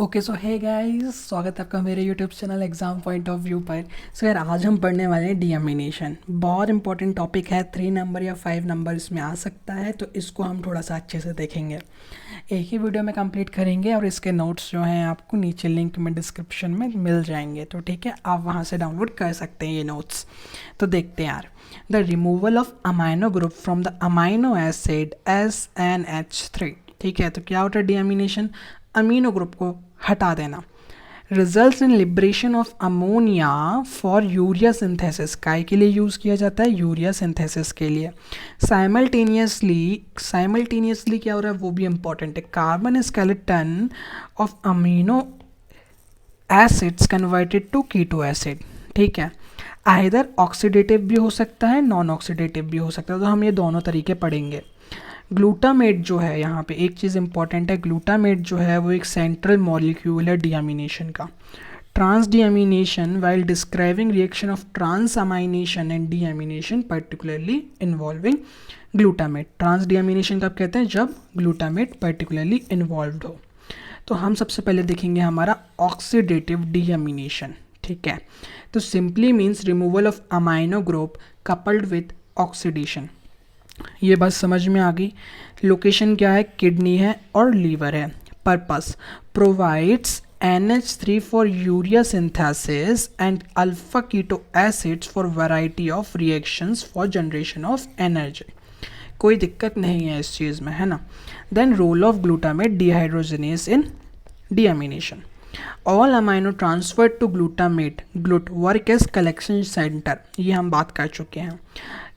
Okay so hey guys, स्वागत है आपका मेरे YouTube channel exam point of view पर। सो यार आज हम पढ़ने वाले हैं डीएमिनेशन। बहुत इंपॉर्टेंट टॉपिक है, 3 नंबर या 5 नंबर इसमें आ सकता है, तो इसको हम थोड़ा सा अच्छे से देखेंगे। एक ही वीडियो में कंप्लीट करेंगे और इसके नोट्स जो हैं आपको नीचे लिंक में डिस्क्रिप्शन में मिल जाएंगे, तो ठीक है, आप वहाँ से डाउनलोड कर सकते हैं ये नोट्स। तो देखते हैं यार, the removal of amino group from the amino acid SNH3। ठीक है, तो क्या होता है डीएमिनेशन? अमीनो ग्रुप को हटा देना। Results in liberation of ammonia for urea synthesis. काय के लिए यूज़ किया जाता है? यूरिया सिंथेसिस के लिए। साइमल्टेनियसली क्या हो रहा है वो भी इंपॉर्टेंट है। Carbon skeleton of amino acids converted to keto acid. ठीक है, आइदर ऑक्सीडेटिव भी हो सकता है, नॉन ऑक्सीडेटिव भी हो सकता है, तो हम ये दोनों तरीके पढ़ेंगे। ग्लूटामेट जो है, यहाँ पे एक चीज़ इंपॉर्टेंट है, ग्लूटामेट जो है वो एक सेंट्रल मॉलिक्यूल है डीअमीनेशन का। Transdeamination while describing reaction of transamination and deamination particularly involving glutamate. Transdeamination कब कहते हैं? जब ग्लूटामेट पर्टिकुलरली इन्वॉल्व हो। तो हम सबसे पहले देखेंगे हमारा ऑक्सीडेटिव डीअमीनेशन। ठीक है, तो simply means removal of amino group coupled with oxidation. ये बात समझ में आ गई। लोकेशन क्या है? किडनी है और लीवर है। Purpose provides NH3 for urea synthesis and alpha keto acids for variety of reactions for generation of energy. कोई दिक्कत नहीं है इस चीज़ में, है ना। Then role of glutamate dehydrogenase in deamination. All amino transfer to glutamate glut work as collection centre. ये हम बात कर चुके हैं।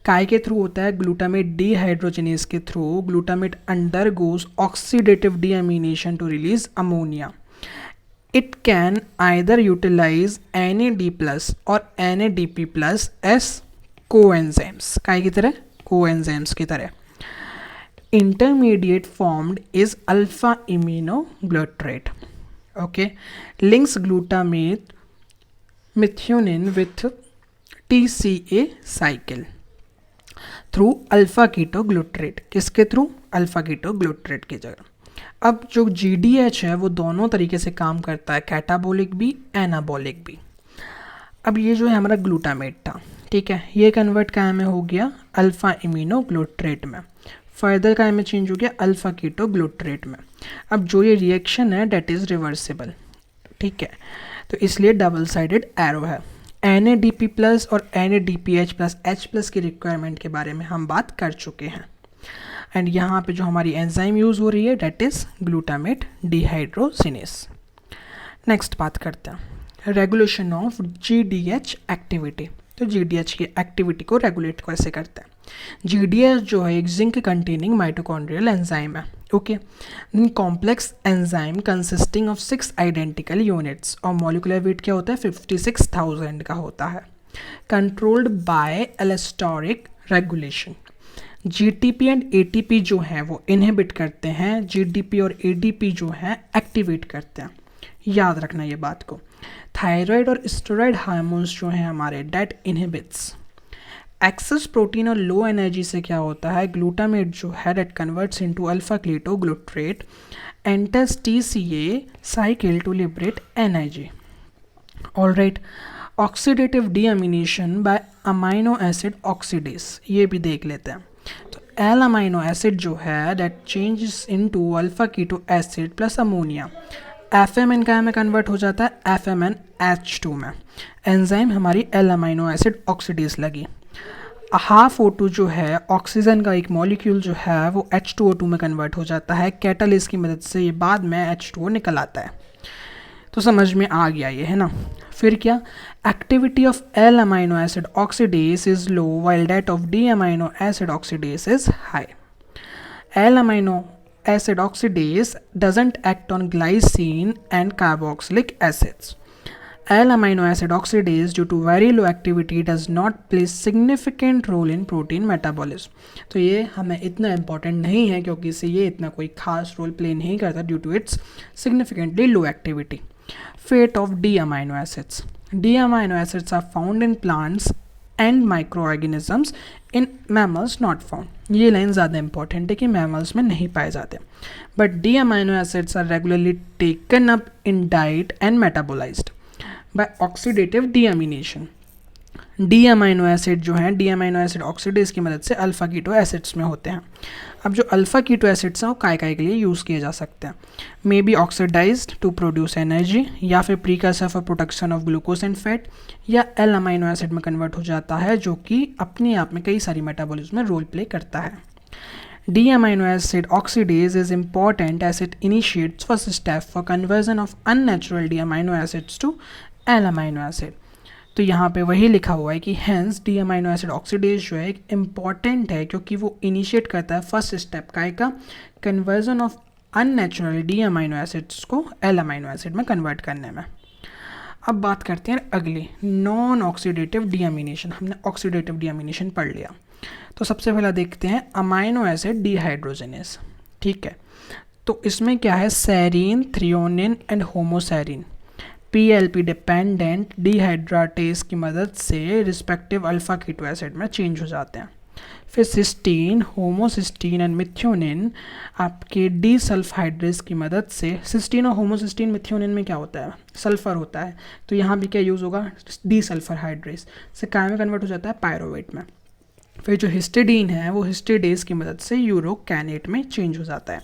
काय के थ्रू होता है? ग्लूटामेट डिहाइड्रोजिनेस के through glutamate undergoes oxidative deamination to release ammonia. It can either utilise NAD+ और NADP+ एस कोएंजाइम्स। काय की तरह? कोएंजाइम्स की तरह। Intermediate formed is alpha immunoglutarate. Okay, links glutamate methionine with TCA cycle through alpha ketoglutarate. किसके थ्रू? Alpha कीटो ग्लूट्रेट की जगह। अब जो GDH है वो दोनों तरीके से काम करता है, कैटाबोलिक भी, एनाबोलिक भी। अब ये जो है हमारा ग्लूटामेट था, ठीक है, ये कन्वर्ट काय में हो गया? अल्फा इम्यूनो ग्लूट्रेट में। फर्दर काय में चेंज हो गया? अल्फा कीटो ग्लूट्रेट में। अब जो ये रिएक्शन है डेट इज़ रिवर्सिबल। ठीक है, तो इसलिए डबल साइडेड एरो है। NADP+ और NADPH+ H+ की रिक्वायरमेंट के बारे में हम बात कर चुके हैं। एंड यहाँ पे जो हमारी एंजाइम यूज़ हो रही है that is glutamate dehydrogenase. Next बात करते हैं रेगुलेशन ऑफ GDH एक्टिविटी। तो GDH की एक्टिविटी को रेगुलेट कैसे करते हैं? GDH जो है एक जिंक कंटेनिंग माइटोकॉन्ड्रियल एंजाइम है। Okay, complex enzyme consisting of 6 identical units और मॉलिक्यूलर वेट क्या होता है? 56,000 का होता है। Controlled by allosteric regulation. GTP and ATP जो हैं वो इनहिबिट करते हैं, GDP और ADP जो हैं एक्टिवेट करते हैं। याद रखना ये बात को। थायराइड और स्टेरॉइड हार्मोन्स जो हैं हमारे डेट इनहिबिट्स। एक्सेस प्रोटीन और लो एनर्जी से क्या होता है? ग्लूटामेट जो है that converts into alpha ketoglutarate enters TCA cycle to liberate energy. Alright, oxidative deamination by amino acid oxidase, ये भी देख लेते हैं। तो एल अमाइनो एसिड जो है that changes into alpha keto acid plus ammonia. FMN का में कन्वर्ट हो जाता है FMNH2 में। एंजाइम हमारी एल अमाइनो एसिड ऑक्सीडेस लगी। हाफ O2 जो है ऑक्सीजन का एक मॉलिक्यूल जो है वो H2O2 में कन्वर्ट हो जाता है। कैटालिस्ट की मदद से ये बाद में H2O निकल आता है। तो समझ में आ गया ये, है ना। फिर क्या? Activity of L amino acid oxidase is low while that of D amino acid oxidase is high. L amino acid oxidase doesn't act on glycine and carboxylic acids. L-amino acid oxidase due to very low activity does not play significant role in protein metabolism. तो ये हमें इतना important नहीं है क्योंकि इसे ये इतना कोई खास रोल प्ले नहीं करता due to its significantly low activity. Fate of D-amino acids. D-amino acids are found in plants and microorganisms in mammals not found. ये लाइन ज़्यादा इंपॉर्टेंट है कि मैमल्स में नहीं पाए जाते। But D amino acids are regularly taken up in diet and metabolised by oxidative deamination. D amino acid जो हैं, डी अमाइनो एसिड ऑक्सीडेज की मदद से अल्फ़ा कीटो एसिड्स में होते हैं। अब जो अल्फ़ा कीटो एसिड्स हैं वो काय के लिए यूज़ किए जा सकते हैं, may be oxidised to produce energy, या फिर precursor for production of glucose and fat, या एल अमाइनो एसिड में कन्वर्ट हो जाता है जो कि अपने आप में कई सारी मेटाबॉलिज्म में रोल प्ले करता है। D amino acid oxidase is important as it initiates first step for conversion of unnatural D amino acids to L amino acid. तो यहाँ पे वही लिखा हुआ है कि hence D amino acid oxidase जो है एक इम्पॉर्टेंट है क्योंकि वो इनिशिएट करता है फर्स्ट स्टेप का conversion of unnatural D amino acids को एल अमाइनो एसिड में कन्वर्ट करने में। अब बात करते हैं अगली, नॉन ऑक्सीडेटिव डीअमीनेशन। हमने ऑक्सीडेटिव डीअमीनेशन पढ़ लिया, तो सबसे पहला देखते हैं अमाइनो एसिड डिहाइड्रोजनेस। ठीक है, तो इसमें क्या है, serine, threonine and homoserine PLP dependent dehydratase की मदद से रिस्पेक्टिव अल्फ़ा कीटो एसिड में चेंज हो जाते हैं। फिर सिस्टीन, होमोसिस्टीन एंड मिथ्योनिन आपके डी सल्फाइड्रेस की मदद से, सिस्टीन और होमोसिस्टीन मिथ्योनिन में क्या होता है, सल्फर होता है, तो यहाँ भी क्या यूज़ होगा, डी सल्फर हाइड्रेस से काय में कन्वर्ट हो जाता है, पायरोवेट में। फिर जो हिस्टिडीन है वो हिस्टिडेज की मदद से यूरोकैनेट में चेंज हो जाता है।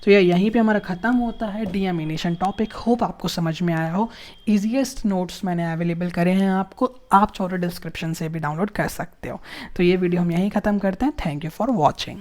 तो यहीं पे हमारा ख़त्म होता है डीअमीनेशन टॉपिक। होप आपको समझ में आया हो। ईजीएस्ट नोट्स मैंने अवेलेबल करे हैं आपको, आप चाहो डिस्क्रिप्शन से भी डाउनलोड कर सकते हो। तो ये वीडियो हम यहीं ख़त्म करते हैं। Thank you for watching.